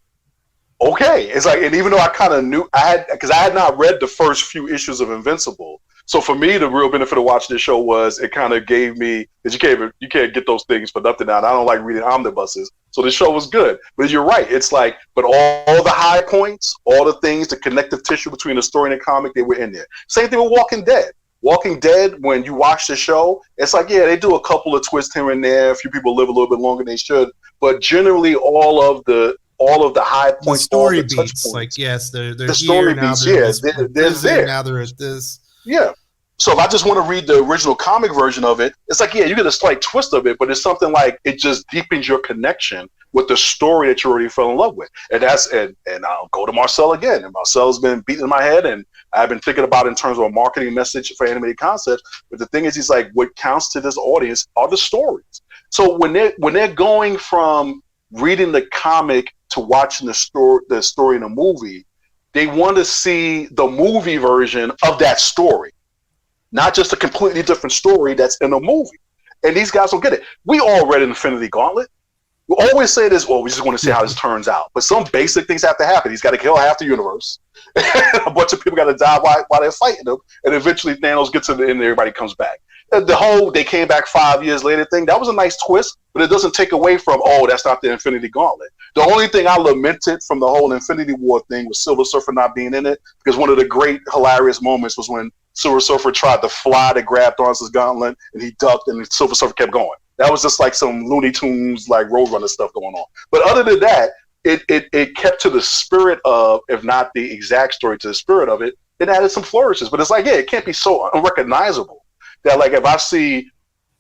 okay. It's like, and even though I kind of knew because I had not read the first few issues of Invincible, so for me, the real benefit of watching this show was it kind of gave me because you can't get those things for nothing now. And I don't like reading omnibuses, so the show was good. But you're right, it's like, but all the high points, all the things, the connective tissue between the story and the comic, they were in there. Same thing with Walking Dead. Walking Dead, when you watch the show, it's like, yeah, they do a couple of twists here and there. A few people live a little bit longer than they should, but generally, all of the high points, the story all the touch beats, points, like yes, they're the story here now. beats, They're they're there. now. They're at this. Yeah. So if I just want to read the original comic version of it, it's like, yeah, you get a slight twist of it, but it's something like it just deepens your connection with the story that you already fell in love with. And and I'll go to Marcel again. And Marcel's been beating in my head, and I've been thinking about it in terms of a marketing message for animated concepts. But the thing is, he's like, what counts to this audience are the stories. So when they're going from reading the comic to watching the story in a movie, they want to see the movie version of that story, not just a completely different story that's in a movie. And these guys don't get it. We all read Infinity Gauntlet. We always say this, well, we just want to see how this turns out. But some basic things have to happen. He's got to kill half the universe. A bunch of people got to die while they're fighting him. And eventually Thanos gets to the end and everybody comes back. The whole they came back 5 years later thing, that was a nice twist, but it doesn't take away from, oh, that's not the Infinity Gauntlet. The only thing I lamented from the whole Infinity War thing was Silver Surfer not being in it, because one of the great hilarious moments was when Silver Surfer tried to fly to grab Thanos' gauntlet, and he ducked, and Silver Surfer kept going. That was just like some Looney Tunes, like Roadrunner stuff going on. But other than that, it kept to the spirit of, if not the exact story, to the spirit of it. It added some flourishes, but it's like, yeah, it can't be so unrecognizable that, like, if I see,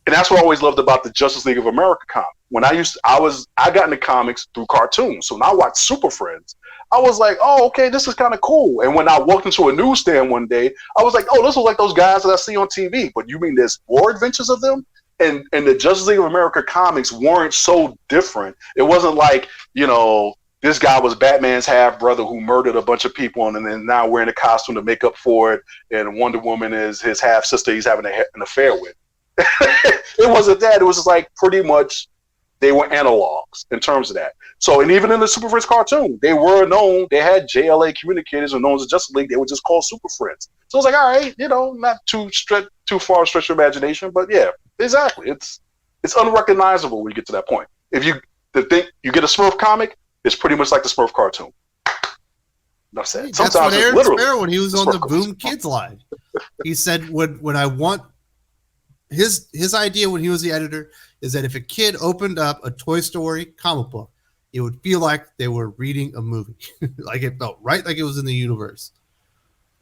and that's what I always loved about the Justice League of America comic. When I got into comics through cartoons. So when I watched Super Friends, I was like, oh, okay, this is kind of cool. And when I walked into a newsstand one day, I was like, oh, this is like those guys that I see on TV. But you mean there's more adventures of them? And the Justice League of America comics weren't so different. It wasn't like, this guy was Batman's half brother who murdered a bunch of people and then now wearing a costume to make up for it. And Wonder Woman is his half sister he's having an affair with. It wasn't that. It was just like pretty much they were analogs in terms of that. So, and even in the Super Friends cartoon, they were known. They had JLA communicators, or known as the Justice League. They were just called Super Friends. So it's like, all right, not too far stretch your imagination, but yeah, exactly. It's unrecognizable when you get to that point. If you get a Smurf comic, it's pretty much like the Smurf cartoon. Enough said. That's what Aaron Sparrow, when he was on the Boom Kids line, he said, when I want his idea when he was the editor is that if a kid opened up a Toy Story comic book, it would feel like they were reading a movie. Like it felt right like it was in the universe.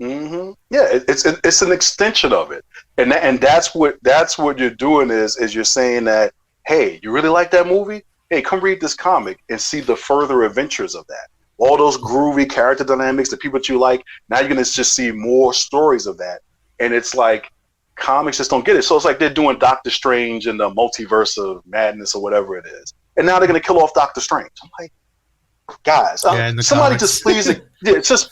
Mm-hmm. Yeah, it's an extension of it, and that's what you're doing is you're saying that, hey, you really like that movie? Hey, come read this comic and see the further adventures of that. All those groovy character dynamics, the people that you like. Now you're gonna just see more stories of that, and it's like comics just don't get it. So it's like they're doing Doctor Strange and the multiverse of madness or whatever it is, and now they're gonna kill off Doctor Strange. I'm like, guys, somebody just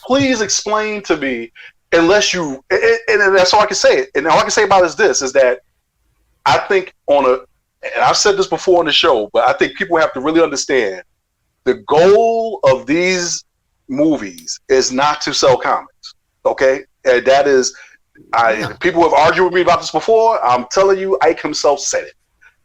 please explain to me, unless you, and that's all I can say. And all I can say about it is this: is that I think and I've said this before on the show, but I think people have to really understand the goal of these movies is not to sell comics. Okay, and that is. People have argued with me about this before. I'm telling you, Ike himself said it.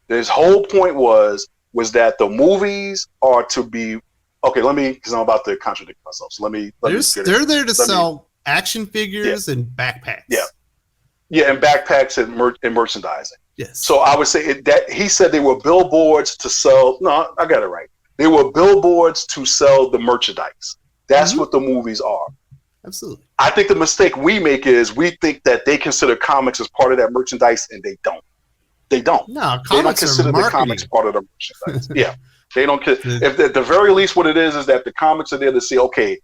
His whole point was that the movies are to be okay. Because I'm about to contradict myself. So they're there to sell action figures and backpacks. Yeah, and backpacks and merchandising. Yes. So I would say that he said they were billboards to sell. No, I got it right. They were billboards to sell the merchandise. That's what the movies are. Absolutely. I think the mistake we make is we think that they consider comics as part of that merchandise, and they don't. They don't. No, they don't consider the comics part of the merchandise. Yeah, they don't. If at the very least, what it is that the comics are there to see. Okay,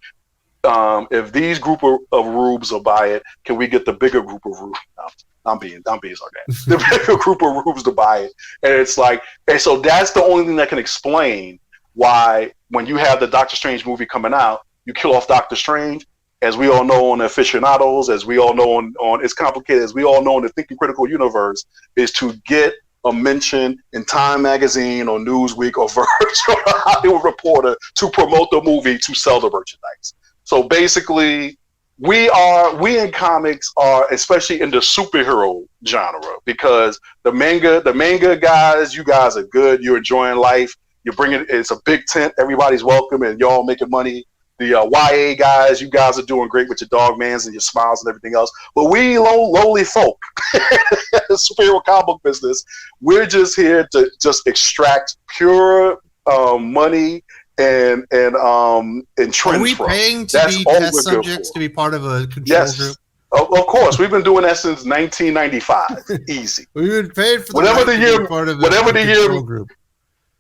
if these group of rubes will buy it, can we get the bigger group of rubes? No, I'm being sarcastic. The bigger group of rubes to buy it, and it's like, and so that's the only thing that can explain why when you have the Doctor Strange movie coming out, you kill off Doctor Strange. As we all know on the aficionados, as we all know on It's Complicated, as we all know in the Thinking Critical universe, is to get a mention in Time Magazine or Newsweek or Verge or a Hollywood Reporter to promote the movie to sell the merchandise. So basically, we in comics are, especially in the superhero genre, because the manga guys, you guys are good. You're enjoying life. You're bringing, it's a big tent. Everybody's welcome and y'all making money. The YA guys, you guys are doing great with your dog mans and your smiles and everything else. But we lowly folk, the superhero comic book business, we're just here to just extract pure money and trends. Are we from. paying to That's be all test we're good subjects for. to be part of a control group? Of course, we've been doing that since 1995. Easy. We've been paid for Whatever the year, part of whatever the year. control group.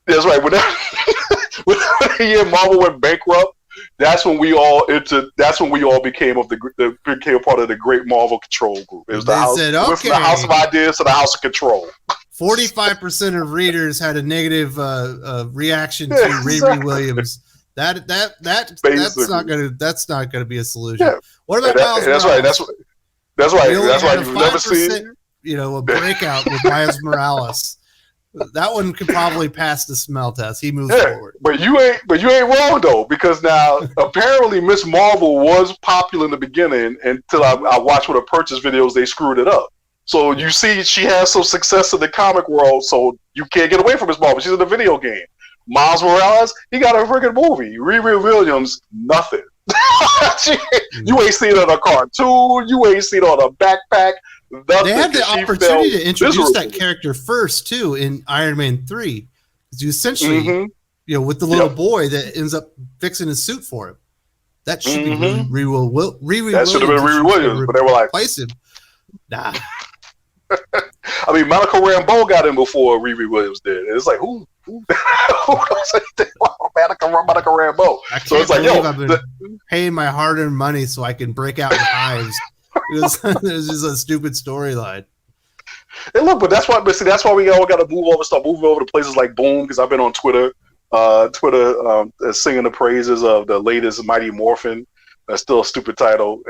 That's right. Whatever the year Marvel went bankrupt, that's when we all became became a part of the great Marvel control group. It was the house, said, went from the House of Ideas to the House of Control. 45% of readers had a negative reaction to Exactly. Riri Williams. That's not gonna be a solution. Yeah. What about Miles That's Morales? right. That's right. We only That's had right. a You've never 5%, seen. a breakout with Miles Morales. That one could probably pass the smell test. He moves forward. But you ain't wrong though, because now apparently Miss Marvel was popular in the beginning until I watched one of the purchase videos. They screwed it up. So you see, she has some success in the comic world, so you can't get away from Miss Marvel. She's in the video game. Miles Morales, he got a freaking movie. Riri Williams, nothing. You ain't seen it on a cartoon. You ain't seen it on a backpack. Nothing. They had the opportunity to introduce that character first too in Iron Man 3. Because you essentially, with the little boy that ends up fixing his suit for him. That should be Riri Williams. That should have been Riri Williams, but they were like, replace him. Nah. I mean, Monica Rambeau got in before Riri Williams did. And it's like, who Monica Rambeau? So it's like, I've been paying my hard-earned money so I can break out in hives. It's just a stupid storyline. And look, but that's why we all got to start moving over to places like Boom, because I've been on Twitter, singing the praises of the latest Mighty Morphin. That's still a stupid title,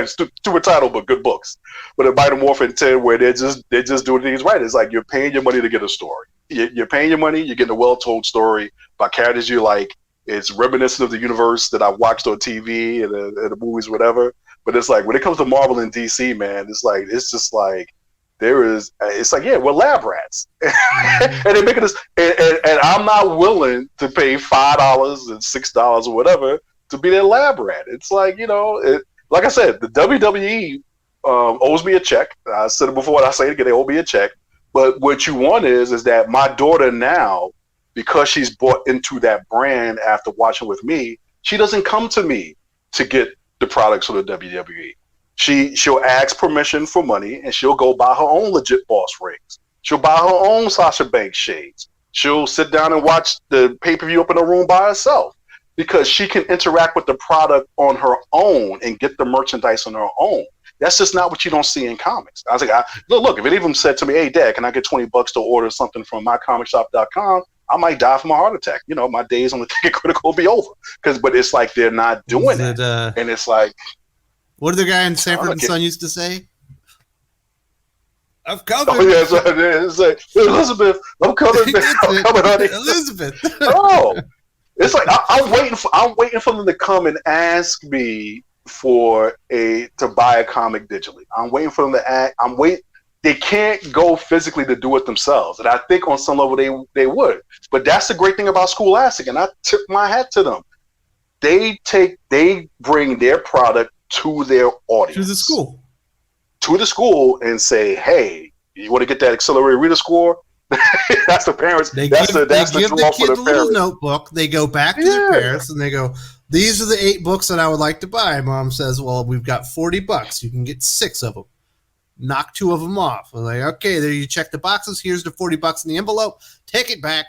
stupid title, but good books. But a Mighty Morphin 10, where they're just doing things right. It's like you're paying your money to get a story. You're paying your money, you're getting a well-told story by characters you like. It's reminiscent of the universe that I've watched on TV and the movies, whatever. But it's like when it comes to Marvel and DC, man, it's just like we're lab rats, and they're making this, and I'm not willing to pay $5 and $6 or whatever to be their lab rat. It's like, like I said, the WWE owes me a check. I said it before, and I say it again, they owe me a check. But what you want is that my daughter now, because she's bought into that brand after watching with me, she doesn't come to me to get the products of the WWE. She'll ask permission for money, and she'll go buy her own legit Boss rings. She'll buy her own Sasha Banks shades. She'll sit down and watch the pay-per-view up in her room by herself, because she can interact with the product on her own and get the merchandise on her own. That's just not what you don't see in comics. I was like, look, if it even said to me, hey, Dad, can I get $20 to order something from mycomicshop.com? I might die from a heart attack. My days on the Ticket Critical will be over. But it's like they're not doing it. And it's like, what did the guy in Sanford and Son used to say? I've covered. Oh, yeah, it's like, Elizabeth, I'm coming, honey. Elizabeth. Oh, it's like I'm waiting for them to come and ask me to buy a comic digitally. I'm waiting for them to act. They can't go physically to do it themselves, and I think on some level they would. But that's the great thing about Scholastic, and I tip my hat to them. They bring their product to their audience, to the school, and say, "Hey, you want to get that accelerated reader score?" That's the parents. That's the draw for the parents. Notebook. They go back to their parents and they go, "These are the 8 books that I would like to buy." Mom says, "Well, we've got $40. You can get 6 of them. Knock 2 of them off." I'm like, "Okay, there you check the boxes. Here's the $40 in the envelope. Take it back,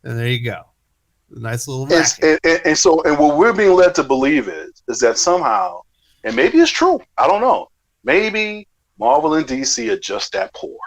and there you go." A nice little racket. And what we're being led to believe is that somehow, and maybe it's true, I don't know, maybe Marvel and DC are just that poor,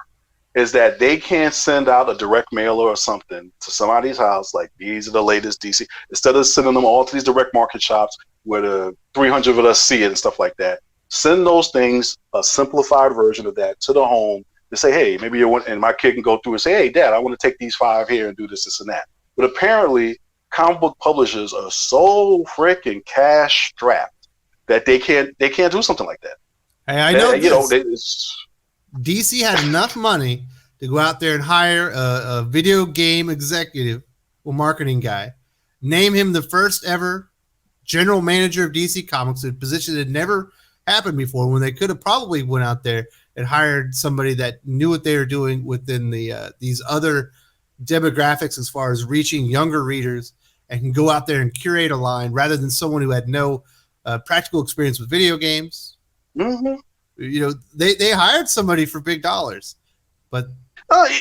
is that they can't send out a direct mailer or something to somebody's house like, these are the latest DC, instead of sending them all to these direct market shops where the 300 of us see it and stuff like that. Send those things, a simplified version of that, to the home to say, hey, maybe you want, and my kid can go through and say, hey, Dad, I want to take these 5 here and do this and that. But apparently, comic book publishers are so freaking cash strapped that they can't do something like that. Hey, I know this. DC had enough money to go out there and hire a video game executive or marketing guy, name him the first ever general manager of DC Comics, a position that had never happened before, when they could have probably went out there and hired somebody that knew what they were doing within the these other demographics as far as reaching younger readers, and can go out there and curate a line rather than someone who had no practical experience with video games. Mm-hmm. You know, they hired somebody for big dollars, but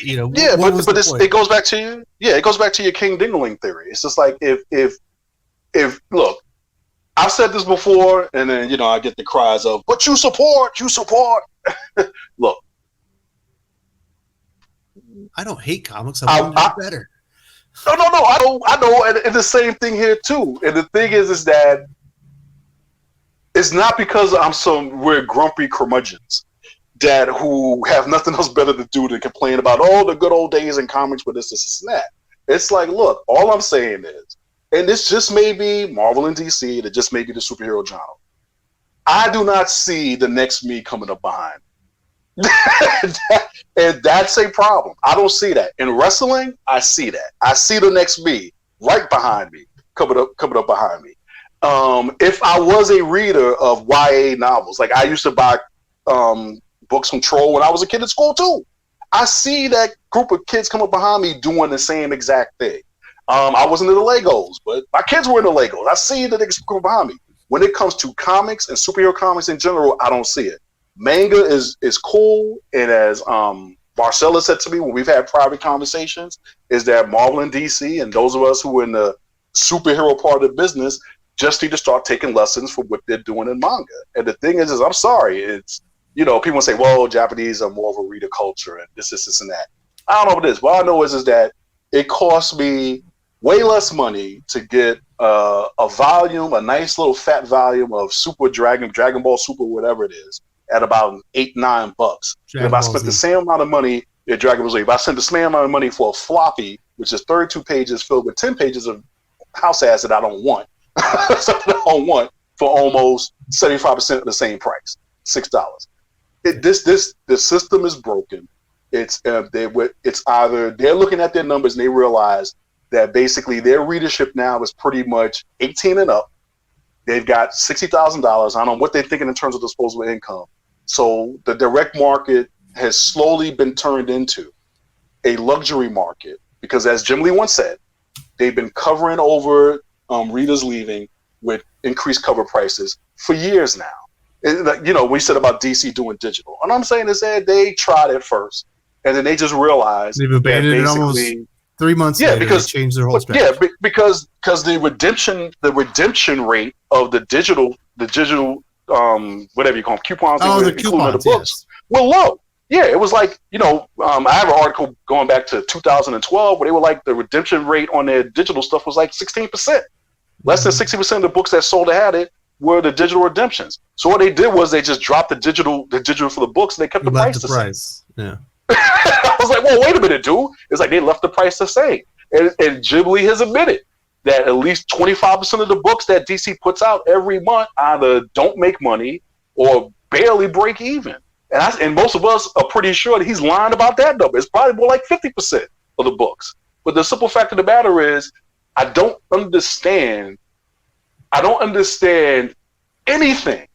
you know, but it goes back to your King Dingling theory. It's just like if look, I've said this before, and then I get the cries of, but you support. Look, I don't hate comics. I want to do better. No, I know, and the same thing here too. And the thing is that it's not because we're grumpy curmudgeons who have nothing else better to do than complain about the good old days in comics with this and that. It's like, look, all I'm saying is, and this just may be Marvel and DC, it just may be the superhero genre. I do not see the next me coming up behind. And that's a problem. I don't see that. In wrestling, I see that. I see the next me right behind me, coming up behind me. If I was a reader of YA novels, like I used to buy books from Troll when I was a kid at school too. I see that group of kids come up behind me doing the same exact thing. I wasn't into Legos, but my kids were into Legos. I see the niggas come behind me. When it comes to comics and superhero comics in general, I don't see it. Manga is cool, and as Marcella said to me when we've had private conversations, is that Marvel and DC and those of us who are in the superhero part of the business just need to start taking lessons from what they're doing in manga. And the thing is I'm sorry, it's people say, well, Japanese are more of a reader culture and this and that. I don't know what it is. What I know is that it costs me way less money to get a volume, a nice little fat volume of Super Dragon Ball Super, whatever it is, at about $8-9. And if I spent the same amount of money at Dragon Ball Z, if I spent the same amount of money for a floppy, which is 32 pages filled with 10 pages of house ads that I don't want, for almost 75% of the same price, $6. The system is broken. It's either they're looking at their numbers and they realize that basically their readership now is pretty much 18 and up. They've got $60,000. I don't know what they're thinking in terms of disposable income. So the direct market has slowly been turned into a luxury market because, as Jim Lee once said, they've been covering over readers leaving with increased cover prices for years now. And, we said about DC doing digital. And I'm saying is that they tried it first, and then they just realized they've abandoned it almost 3 months later. Because they changed their whole strategy. Yeah, because the redemption rate of the digital whatever you call them, coupons, the coupons, the books, were low. Yeah, it was like, I have an article going back to 2012 where they were like, the redemption rate on their digital stuff was like 16%. Less than 60% of the books that sold that had it were the digital redemptions. So what they did was they just dropped the digital for the books, and they kept the price the same. Yeah. I was like, well, wait a minute, dude. It's like they left the price the same. And Jim Lee has admitted that at least 25% of the books that DC puts out every month either don't make money or barely break even. And most of us are pretty sure that he's lying about that number. It's probably more like 50% of the books. But the simple fact of the matter is, I don't understand anything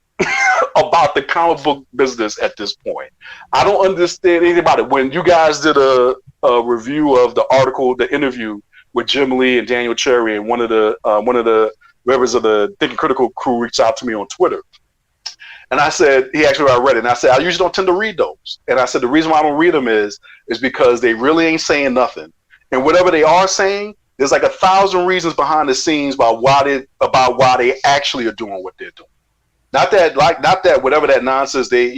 about the comic book business at this point. I don't understand anything about it. When you guys did a review of the article, the interview with Jim Lee and Daniel Cherry, and one of the members of the Thinking Critical crew reached out to me on Twitter. And I said, he asked me if I read it. And I said, I usually don't tend to read those. And I said, the reason why I don't read them is because they really ain't saying nothing. And whatever they are saying, there's like 1,000 reasons behind the scenes about why they actually are doing what they're doing. Not that whatever that nonsense they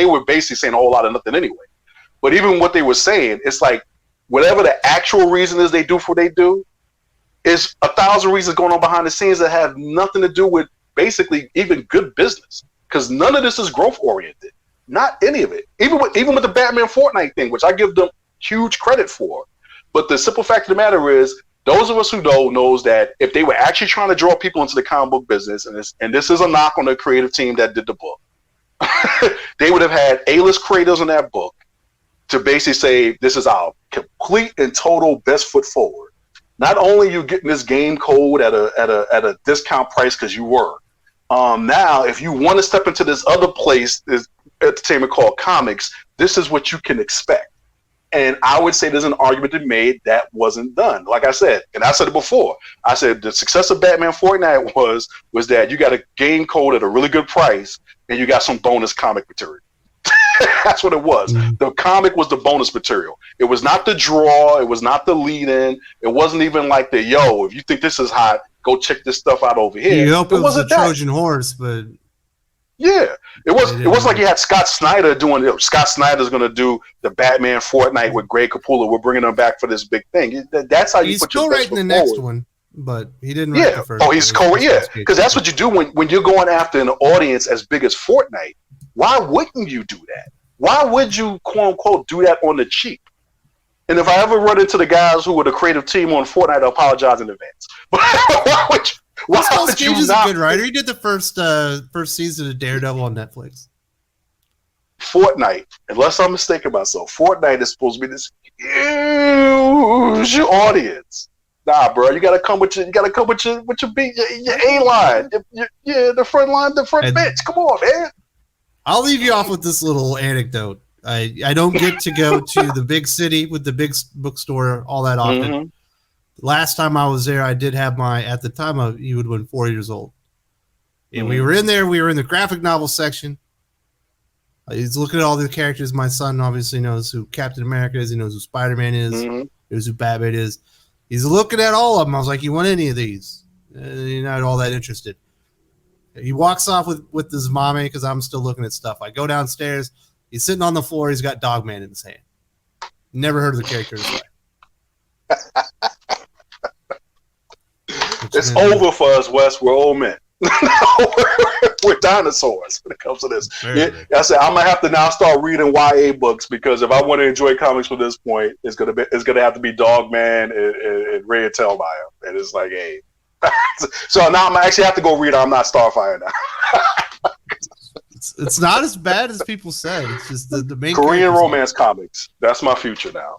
were basically saying a whole lot of nothing anyway. But even what they were saying, it's like whatever the actual reason is they do for what they do, is 1,000 reasons going on behind the scenes that have nothing to do with basically even good business. Because none of this is growth oriented. Not any of it. Even with the Batman Fortnite thing, which I give them huge credit for. But the simple fact of the matter is, those of us who knows that if they were actually trying to draw people into the comic book business, and this is a knock on the creative team that did the book, they would have had A-list creators in that book to basically say, this is our complete and total best foot forward. Not only are you getting this game code at a discount price because you were. Now, if you want to step into this other place, this entertainment called comics, this is what you can expect. And I would say there's an argument to be made that wasn't done. Like I said, and I said it before, I said the success of Batman Fortnite was that you got a game code at a really good price and you got some bonus comic material. That's what it was. Mm-hmm. The comic was the bonus material. It was not the draw. It was not the lead-in. It wasn't even like the, yo, if you think this is hot, go check this stuff out over here. You hope it was a Trojan horse, but... Yeah, it was like you had Scott Snyder doing it. Scott Snyder's going to do the Batman Fortnite with Greg Capullo. We're bringing him back for this big thing. That's how you put your best foot forward. He's co-writing the next one, but he didn't write the first. Oh, he's because that's what you do when you're going after an audience as big as Fortnite. Why wouldn't you do that? Why would you, quote unquote, do that on the cheap? And if I ever run into the guys who were the creative team on Fortnite, I apologize in advance. But why would you? Nicolas Cage is a good writer. He did the first season of Daredevil on Netflix. Fortnite, unless I'm mistaken myself, Fortnite is supposed to be this huge audience. Nah, bro, you gotta come with your A line, the front line, the front bench. Come on, man. I'll leave you off with this little anecdote. I don't get to go to the big city with the big bookstore all that often. Mm-hmm. Last time I was there, I did have at the time, you would have been 4 years old. And we were in there, we were in the graphic novel section. He's looking at all the characters. My son obviously knows who Captain America is. He knows who Spider-Man is. Mm-hmm. He knows who Batman is. He's looking at all of them. I was like, you want any of these? You're not all that interested. He walks off with his mommy because I'm still looking at stuff. I go downstairs. He's sitting on the floor. He's got Dogman in his hand. Never heard of the character in his life. It's over for us, Wes. We're old men. We're dinosaurs when it comes to this. I said I'm gonna have to now start reading YA books because if I want to enjoy comics from this point, it's gonna have to be Dogman and Ray and Tellmeyer. And it's like, hey. So now I'm actually have to go read I'm Not Starfire now. It's not as bad as people say. It's just the main Korean romance comics. That's my future now.